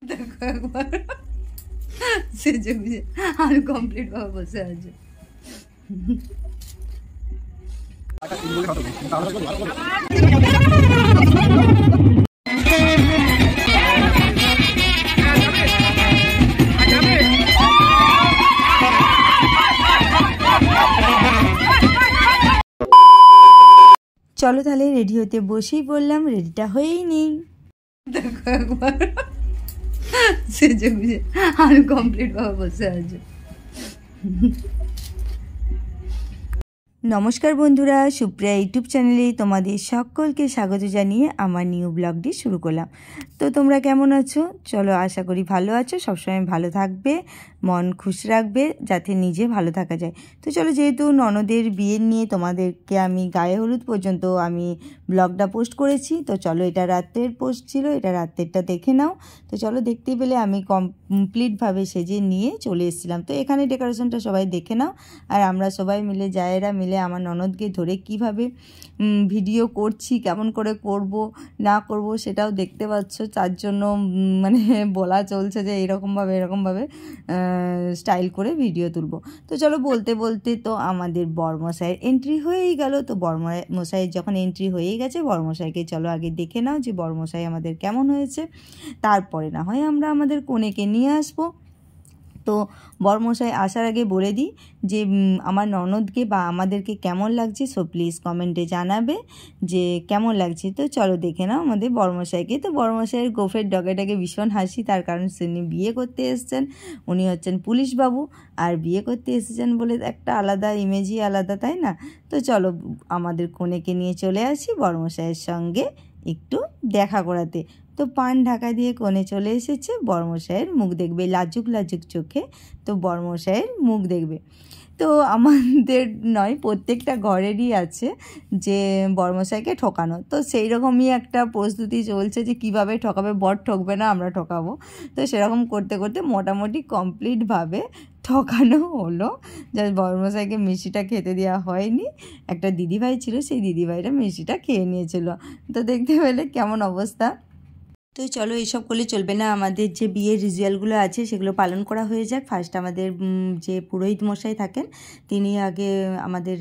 দেখো একবার সেজে গুজে আমি কমপ্লিট ভাবে বসে আছি। চলো তাহলে রেডি হতে বসেই বললাম, রেডিটা হয়েই নেই। দেখো একবার সেজে গুজে আমি কমপ্লিট ভাবে বসে আছি। নমস্কার বন্ধুরা, সুপ্রিয়া ইউটিউব চ্যানেলে তোমাদের সকলকে স্বাগত জানিয়ে আমার নিউ ব্লগটি শুরু করলাম। তো তোমরা কেমন আছো? চলো, আশা করি ভালো আছো, সবসময় ভালো থাকবে, মন খুশি রাখবে, যাতে নিজে ভালো থাকা যায়। তো চলো, যেহেতু ননদের বিয়ের নিয়ে তোমাদেরকে আমি গায়ে হলুদ পর্যন্ত আমি ব্লগটা পোস্ট করেছি, তো চলো, এটা রাতের পোস্ট ছিল, এটা রাতেরটা দেখে নাও। তো চলো, দেখতে পেলে আমি কমপ্লিটভাবে সেজে নিয়ে চলে এসেছিলাম। তো এখানে ডেকোরেশনটা সবাই দেখে নাও। আর আমরা সবাই মিলে, জায়েরা মিলে আমার ননদকে ধরে কিভাবে ভিডিও করছি, কেমন করে করব না করব সেটাও দেখতে পাচ্ছ। তার জন্য মানে বলা চলছে যে এরকমভাবে স্টাইল করে ভিডিও তুলবো। তো চলো, বলতে বলতে তো আমাদের বরমশাইয়ের এন্ট্রি হয়েই গেল। তো বরমশাইয়ের যখন এন্ট্রি হয়েই গেছে, বরমশাইকে চলো আগে দেখে নাও যে বরমশাই আমাদের কেমন হয়েছে, তারপরে না হয় আমরা আমাদের কনেকে নিয়ে আসবো। তো বরমশাই আসার আগে বলে দিই যে আমার ননদকে বা আমাদেরকে কেমন লাগছে, সো প্লিজ কমেন্টে জানাবে যে কেমন লাগছে। তো চলো দেখে নাও আমাদের বরমশাইকে। তো বরমশাইয়ের গোফের ডগাটাকে ভীষণ হাসি, তার কারণ তিনি বিয়ে করতে এসেছেন, উনি হচ্ছেন পুলিশ বাবু, আর বিয়ে করতে এসেছেন বলে একটা আলাদা ইমেজই আলাদা, তাই না? তো চলো আমাদের কনেকে নিয়ে চলে আসি বরমশাইয়ের সঙ্গে একটু দেখা করাতে। তো পান ঢাকা দিয়ে কোণে চলে এসেছে, বরমশাইয়ের মুখ দেখবে লাজুক লাজুক চোখে। তো বরমশাইয়ের মুখ দেখবে। তো আমাদের নয়, প্রত্যেকটা ঘরেরই আছে যে বরমশাইকে ঠকানো। তো সেই রকমই একটা প্রস্তুতি চলছে যে কিভাবে ঠকাবে, বর ঠকবে না, আমরা ঠকাবো। তো সেরকম করতে করতে মোটামুটি কমপ্লিটভাবে ঠকানো হলো। জাস্ট বরমশাইকে মিষ্টিটা খেতে দেওয়া হয়নি। একটা দিদিভাই ছিল, সেই দিদিভাইটা মিষ্টিটা খেয়ে নিয়েছিল। তো দেখতে পেলে কেমন অবস্থা। তো চলো, এইসব করলে চলবে না, আমাদের যে বিয়ের রিচুয়ালগুলো আছে সেগুলো পালন করা হয়ে যাক। ফার্স্ট আমাদের যে পুরোহিত মশাই থাকেন, তিনি আগে আমাদের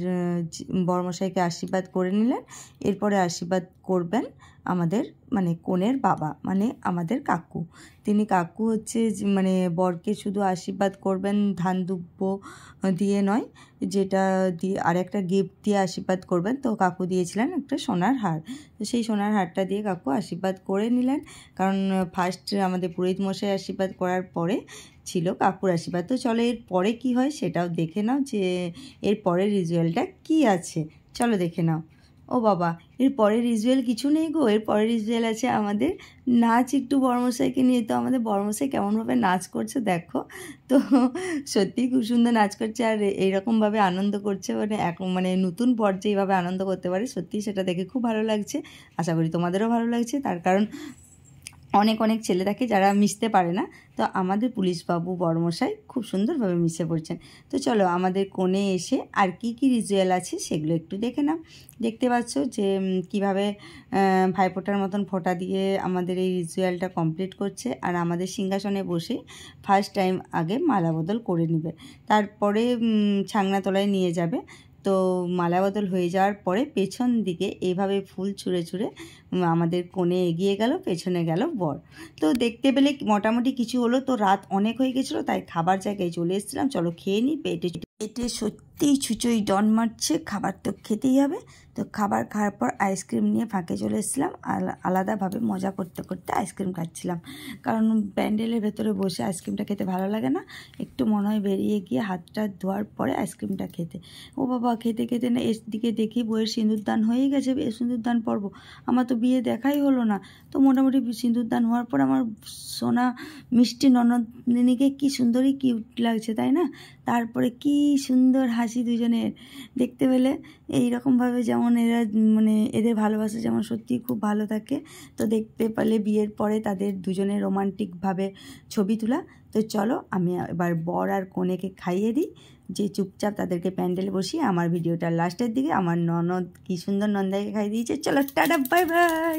বরমশাইকে আশীর্বাদ করে নিলেন। এরপরে আশীর্বাদ করবেন আমাদের মানে কনের বাবা, মানে আমাদের কাকু। তিনি কাকু হচ্ছে মানে বরকে শুধু আশীর্বাদ করবেন ধান দুব্য দিয়ে নয়, যেটা দিয়ে আর একটা গিফট দিয়ে আশীর্বাদ করবেন। তো কাকু দিয়েছিলেন একটা সোনার হার। তো সেই সোনার হারটা দিয়ে কাকু আশীর্বাদ করে নিলেন, কারণ ফার্স্ট আমাদের পুরোহিত মশাই আশীর্বাদ করার পরে ছিল কাকুর আশীর্বাদ। তো চলো, এর পরে কী হয় সেটাও দেখে নাও যে এর পরের রিচুয়ালটা কী আছে। চলো দেখে নাও। ও বাবা, এর পরের রিচুয়াল কিছু নেই গো, এর পরের রিচুয়াল আছে আমাদের নাচ। একটু বরমশাইকে নিয়ে, তো আমাদের বরমশাই কেমনভাবে নাচ করছে দেখো। তো সত্যিই খুব সুন্দর নাচ করছে, আর এইরকমভাবে আনন্দ করছে, মানে এখন মানে নতুন বর যেইভাবে আনন্দ করতে পারে, সত্যিই সেটা দেখে খুব ভালো লাগছে। আশা করি তোমাদেরও ভালো লাগছে। তার কারণ অনেক অনেক ছেলে থাকে যারা মিশতে পারে না, তো আমাদের পুলিশবাবু বরমশাই খুব সুন্দরভাবে মিশে পড়ছেন। তো চলো, আমাদের কোণে এসে আর কি কি রিচুয়াল আছে সেগুলো একটু দেখে নাও। দেখতে পাচ্ছ যে কিভাবে ভাইফোঁটার মতন ফোঁটা দিয়ে আমাদের এই রিচুয়ালটা কমপ্লিট করছে। আর আমাদের সিংহাসনে বসে ফার্স্ট টাইম আগে মালা বদল করে নেবে, তারপরে ছাংনাতলায় নিয়ে যাবে। তো মালা বদল হয়ে যাওয়ার পরে পেছন দিকে এইভাবে ফুল ছুঁড়ে ছুঁড়ে আমাদের কোণে এগিয়ে গেল, পেছনে গেল বর। তো দেখতে পেলে মোটামুটি কিছু হলো। তো রাত অনেক হয়ে গেছিলো, তাই খাবার জায়গায় চলে এসেছিলাম। চলো খেয়ে নিই, পেটে সত্যিই ছুঁচোই ডন মারছে, খাবার তো খেতেই হবে। তো খাবার খাওয়ার পর আইসক্রিম নিয়ে ফাঁকে চলে এসেছিলাম, আলাদাভাবে মজা করতে করতে আইসক্রিম খাচ্ছিলাম, কারণ প্যান্ডেলের ভেতরে বসে আইসক্রিমটা খেতে ভালো লাগে না, একটু মনে হয় বেরিয়ে গিয়ে হাতটা ধোয়ার পরে আইসক্রিমটা খেতে। ও বাবা, খেতে খেতে না এদিকে দেখি বইয়ের সিঁদুরদান হয়েই গেছে, সিঁদুরদান পর্ব। আমার তো বিয়ে দেখাই হলো না। তো মোটামুটি সিঁদুরদান হওয়ার পর আমার সোনা মিষ্টি ননদিনীকে কি সুন্দরই কিউট লাগছে, তাই না? তারপরে কি সুন্দর হাসি দুজনের, দেখতে পেলে এইরকমভাবে যেমন এরা মানে এদের ভালোবাসা যেমন সত্যি খুব ভালো থাকে। তো দেখতে পেলে বিয়ের পরে তাদের দুজনের রোমান্টিকভাবে ছবি তোলা। তো চলো, আমি এবার বর আর কনেকে খাইয়ে দিই, যে চুপচাপ তাদেরকে প্যান্ডেলে বসিয়ে আমার ভিডিওটার লাস্টের দিকে আমার ননদ কি সুন্দর নন্দাইকে খাইয়ে দিয়েছে। চলো, টাটা, বাই বাই।